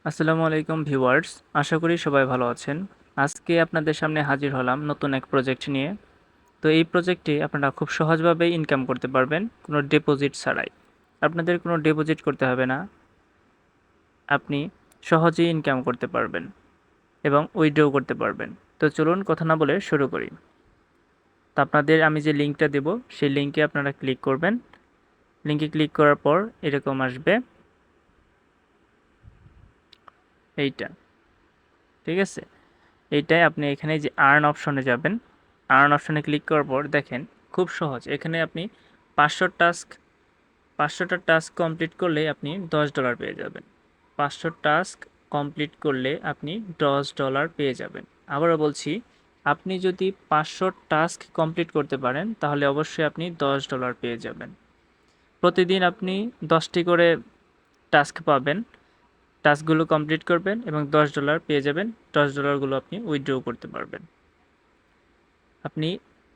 আসসালামু আলাইকুম ভিউয়ার্স, আশা করি সবাই ভালো আছেন। আজকে আপনাদের সামনে হাজির হলাম নতুন এক প্রজেক্ট নিয়ে। তো এই প্রজেক্টে আপনারা খুব সহজভাবে ইনকাম করতে পারবেন কোনো ডিপোজিট ছাড়াই। আপনাদের কোনো ডিপোজিট করতে হবে না, আপনি সহজেই ইনকাম করতে পারবেন এবং উইথড্রও করতে পারবেন। তো চলুন কথা না বলে শুরু করি। তো আপনাদের আমি যে লিঙ্কটা দেব সেই লিঙ্কে আপনারা ক্লিক করবেন। লিঙ্কে ক্লিক করার পর এরকম আসবে এইটা, ঠিক আছে? এইটাই আপনি এখানে যে আর্ন অপশনে যাবেন। আর্ন অপশনে ক্লিক করার পর দেখেন খুব সহজ, এখানে আপনি 500টা টাস্ক কমপ্লিট করলে আপনি $10 পেয়ে যাবেন। 500 টাস্ক কমপ্লিট করলে আপনি $10 পেয়ে যাবেন। আবারও বলছি, আপনি যদি 500 টাস্ক কমপ্লিট করতে পারেন তাহলে অবশ্যই আপনি $10 পেয়ে যাবেন। প্রতিদিন আপনি 10টি করে টাস্ক পাবেন, টাস্কগুলো কমপ্লিট করবেন এবং $10 পেয়ে যাবেন। $10গুলো আপনি উইথড্র করতে পারবেন। আপনি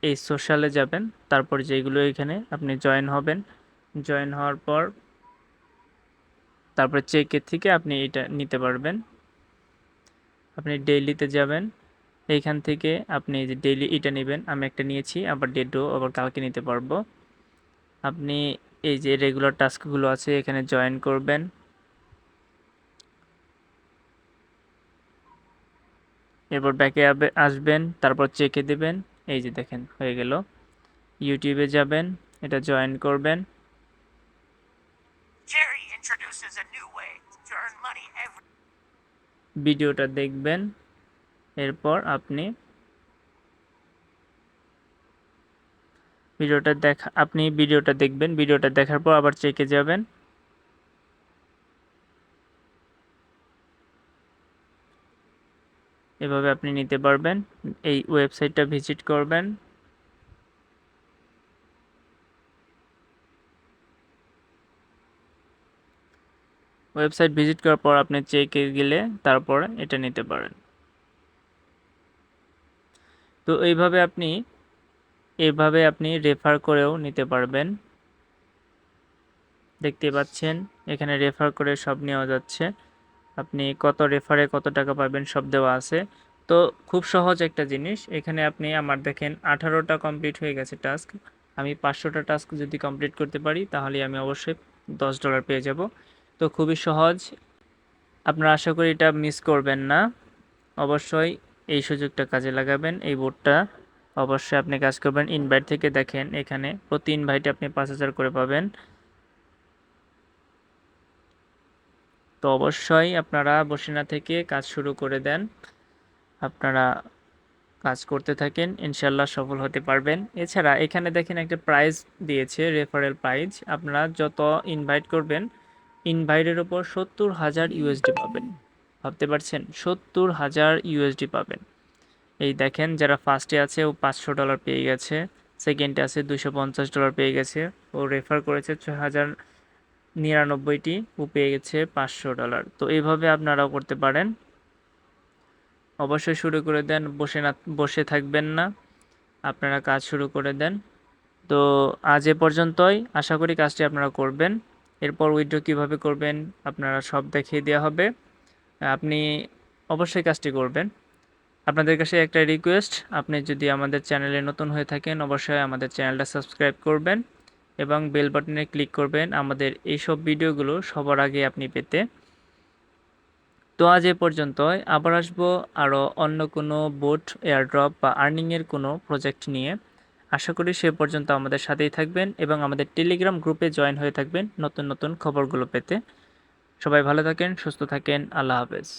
এই সোশ্যালে যাবেন, তারপর যেগুলো এখানে আপনি জয়েন হবেন। জয়েন হওয়ার পর তারপরে চেকের থেকে আপনি এটা নিতে পারবেন। আপনি ডেইলিতে যাবেন, এইখান থেকে আপনি যে ডেইলি এটা নেবেন, আমি একটা নিয়েছি, আবার ডেটও আবার কালকে নিতে পারবো। আপনি এই যে রেগুলার টাস্কগুলো আছে এখানে জয়েন করবেন। এরপর ব্যাকে আসবেন, তারপর চেকে দেবেন। এই যে দেখেন হয়ে গেল। ইউটিউবে যাবেন, এটা জয়েন করবেন। ভিডিওটা দেখবেন, এরপর আপনি ভিডিওটা দেখবেন। ভিডিওটা দেখার পর আবার চেকে যাবেন। এভাবে আপনি নিতে পারবেন। এই ওয়েবসাইটটা ভিজিট করবেন। ওয়েবসাইট ভিজিট করার পর আপনি চেকে গেলে তারপর এটা নিতে পারেন। তো এইভাবে আপনি রেফার করেও নিতে পারবেন। দেখতে পাচ্ছেন এখানে রেফার করে সব নেওয়া যাচ্ছে। আপনি কত রেফারে কত টাকা পাবেন সব দেওয়া আছে। তো খুব সহজ একটা জিনিস, এখানে আপনি আমার দেখেন 18টা কমপ্লিট হয়ে গেছে টাস্ক। আমি 500টা টাস্ক যদি কমপ্লিট করতে পারি তাহলে আমি অবশ্যই $10 পেয়ে যাব। তো খুবই সহজ, আপনারা আশা করি এটা মিস করবেন না। অবশ্যই এই সুযোগটা কাজে লাগাবেন। এই বোর্ডটা অবশ্যই আপনি কাজ করবেন। ইনভাইট থেকে দেখেন এখানে প্রতি ইনভাইটে আপনি 5000 করে পাবেন। তো অবশ্যই আপনারা বসে না থেকে কাজ শুরু করে দেন। আপনারা কাজ করতে থাকেন, ইনশাল্লাহ সফল হতে পারবেন। এছাড়া এখানে দেখেন একটা প্রাইজ দিয়েছে, রেফারেল প্রাইজ। আপনারা যত ইনভাইট করবেন ইনভাইটের উপর 70,000 ইউএসডি পাবেন। ভাবতে পারছেন, 70,000 ইউএসডি পাবেন। এই দেখেন যারা ফার্স্টে আছে ও $500 পেয়ে গেছে, সেকেন্ডে আছে $250 পেয়ে গেছে, ও রেফার করেছে 6,099টি, ও পেয়ে গেছে $500। তো এইভাবে আপনারাও করতে পারেন। অবশ্যই শুরু করে দেন, বসে থাকবেন না, আপনারা কাজ শুরু করে দেন। তো আজ এ পর্যন্তই, আশা করি কাজটি আপনারা করবেন। এরপর উইথড্র কীভাবে করবেন আপনারা সব দেখিয়ে দেওয়া হবে। আপনি অবশ্যই কাজটি করবেন। আপনাদের কাছে একটা রিকোয়েস্ট, আপনি যদি আমাদের চ্যানেলে নতুন হয়ে থাকেন অবশ্যই আমাদের চ্যানেলটা সাবস্ক্রাইব করবেন এবং বেল বাটনে ক্লিক করবেন আমাদের এইসব ভিডিওগুলো সবার আগে আপনি পেতে। তো আজ এ পর্যন্তই, আবার আসবো আরও অন্য কোনো বোট, এয়ারড্রপ বা আর্নিংয়ের কোনো প্রজেক্ট নিয়ে। আশা করি সে পর্যন্ত আমাদের সাথেই থাকবেন এবং আমাদের টেলিগ্রাম গ্রুপে জয়েন হয়ে থাকবেন নতুন নতুন খবরগুলো পেতে। সবাই ভালো থাকেন, সুস্থ থাকেন, আল্লাহ হাফেজ।